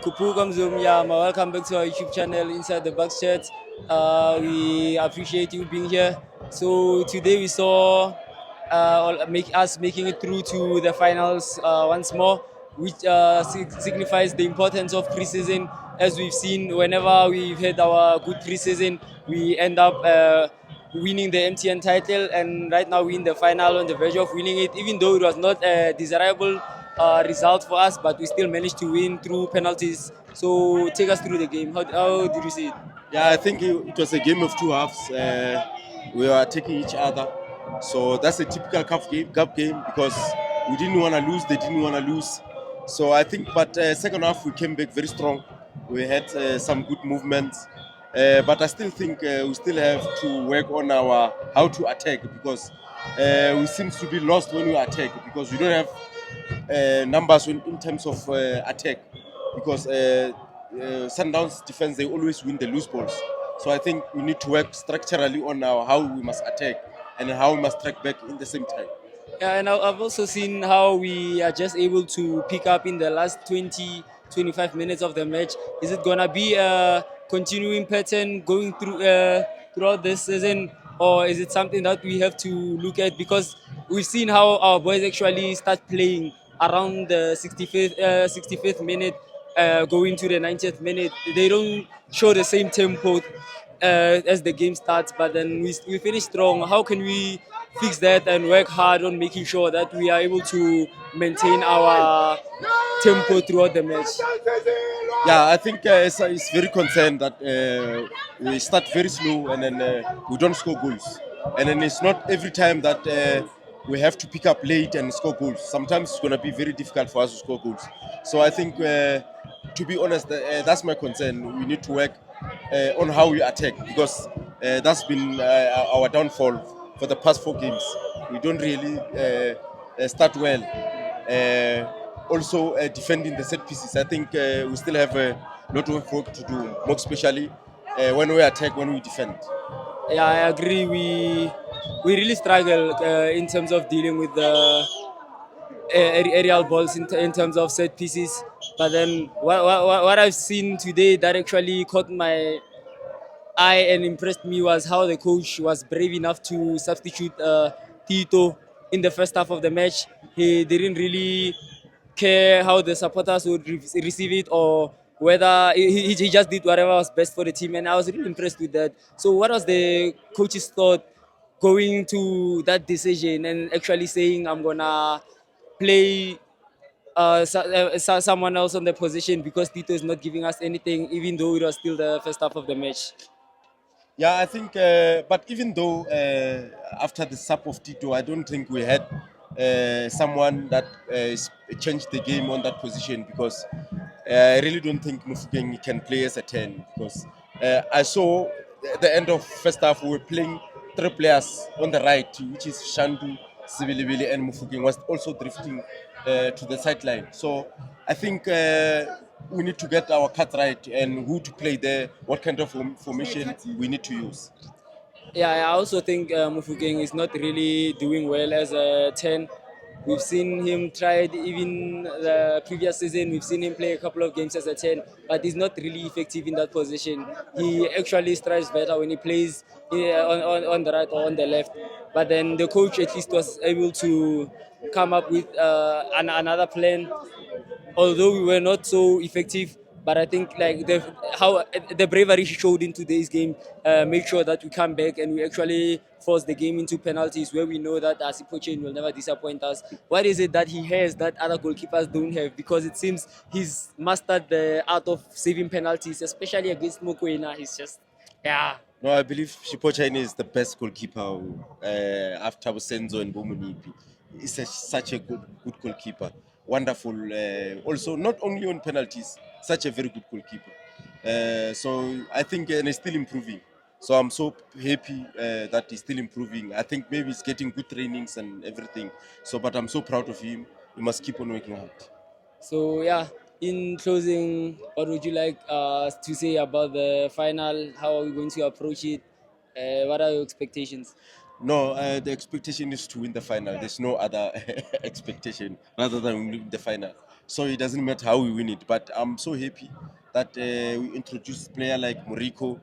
Kupu Kamzum, yeah, welcome back to our YouTube channel Inside the Bucs Chats. We appreciate you being here. So today we saw make us making it through to the finals once more, which signifies the importance of preseason. As we've seen, whenever we've had our good preseason, we end up winning the MTN title, and right now we're in the final on the verge of winning it, even though it was not a desirable result for us, but we still managed to win through penalties. So take us through the game. How did you see it? Yeah, I think it was a game of two halves. We were attacking each other. So that's a typical cup game because we didn't want to lose, they didn't want to lose. So I think, but second half we came back very strong. We had some good movements. But I still think we still have to work on our how to attack because we seem to be lost when we attack because we don't have numbers in terms of attack because Sundows defense they always win the loose balls. So I think we need to work structurally on how we must attack and how we must track back in the same time. Yeah, and I've also seen how we are just able to pick up in the last 20, 25 minutes of the match. Is it gonna be a continuing pattern going throughout this season, or is it something that we have to look at because we've seen how our boys actually start playing around the 65th minute, going to the 90th minute. They don't show the same tempo as the game starts, but then we finish strong. How can we fix that and work hard on making sure that we are able to maintain our tempo throughout the match? Yeah, I think it's very concerned that we start very slow and then we don't score goals. And then it's not every time that we have to pick up late and score goals. Sometimes it's going to be very difficult for us to score goals. So I think, to be honest, that's my concern. We need to work on how we attack because that's been our downfall for the past 4 games. We don't really start well. Also defending the set pieces. I think we still have a lot of work to do, more especially when we attack, when we defend. Yeah, I agree. We really struggle in terms of dealing with the aerial balls in terms of set pieces. But then what I've seen today that actually caught my eye and impressed me was how the coach was brave enough to substitute Tito in the first half of the match. He didn't really care how the supporters would receive it or whether he just did whatever was best for the team. And I was really impressed with that. So, what was the coach's thought going to that decision and actually saying, I'm going to play someone else on the position because Tito is not giving us anything, even though it was still the first half of the match? Yeah, I think, but even though after the sub of Tito, I don't think we had someone that changed the game on that position because I really don't think Mufukeng can play as a 10 because I saw at the end of first half we were playing 3 players on the right, which is Shandu, Sebelebele, and Mufukeng was also drifting to the sideline. So I think we need to get our cut right and who to play there, what kind of formation we need to use. Yeah, I also think Mufukeng is not really doing well as a 10. We've seen him tried even the previous season. We've seen him play a couple of games as a 10, but he's not really effective in that position. He actually strives better when he plays on the right or on the left. But then the coach at least was able to come up with another plan, although we were not so effective. But I think like how the bravery he showed in today's game made sure that we come back and we actually force the game into penalties where we know that Asipochen will never disappoint us. What is it that he has that other goalkeepers don't have? Because it seems he's mastered the art of saving penalties, especially against Mokoena. He's just, yeah. No, I believe Shipochaine is the best goalkeeper after Senzo and Bomunipi. He's such a good goalkeeper. Wonderful. Also, not only on penalties, such a very good goalkeeper. So I think and he's still improving. So I'm so happy that he's still improving. I think maybe he's getting good trainings and everything. So, but I'm so proud of him. He must keep on working hard. So yeah, in closing, what would you like to say about the final? How are we going to approach it? What are your expectations? No, the expectation is to win the final. There's no other expectation rather than win the final. so it doesn't matter how we win it. But I'm so happy that we introduced a player like Moriko,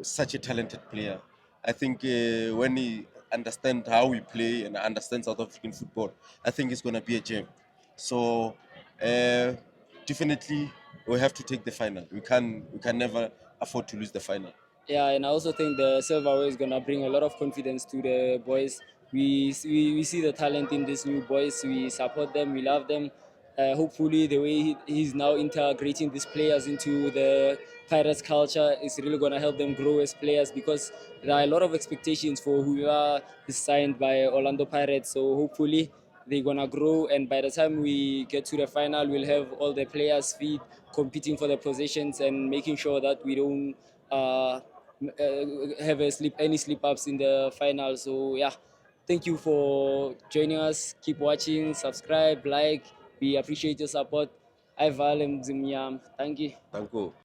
such a talented player. I think when he understands how we play and understands South African football, I think it's going to be a gem. So definitely we have to take the final. We can never afford to lose the final. Yeah, and I also think the silverware is gonna bring a lot of confidence to the boys. We see the talent in these new boys. We support them. We love them. Hopefully, the way he's now integrating these players into the Pirates culture is really gonna help them grow as players, because there are a lot of expectations for whoever is signed by Orlando Pirates. So hopefully they're gonna grow, and by the time we get to the final, we'll have all the players fit, competing for the positions and making sure that we don't have any slip ups in the final. So yeah, thank you for joining us. Keep watching, subscribe, like. We appreciate your support. I value Thank you. Thank you.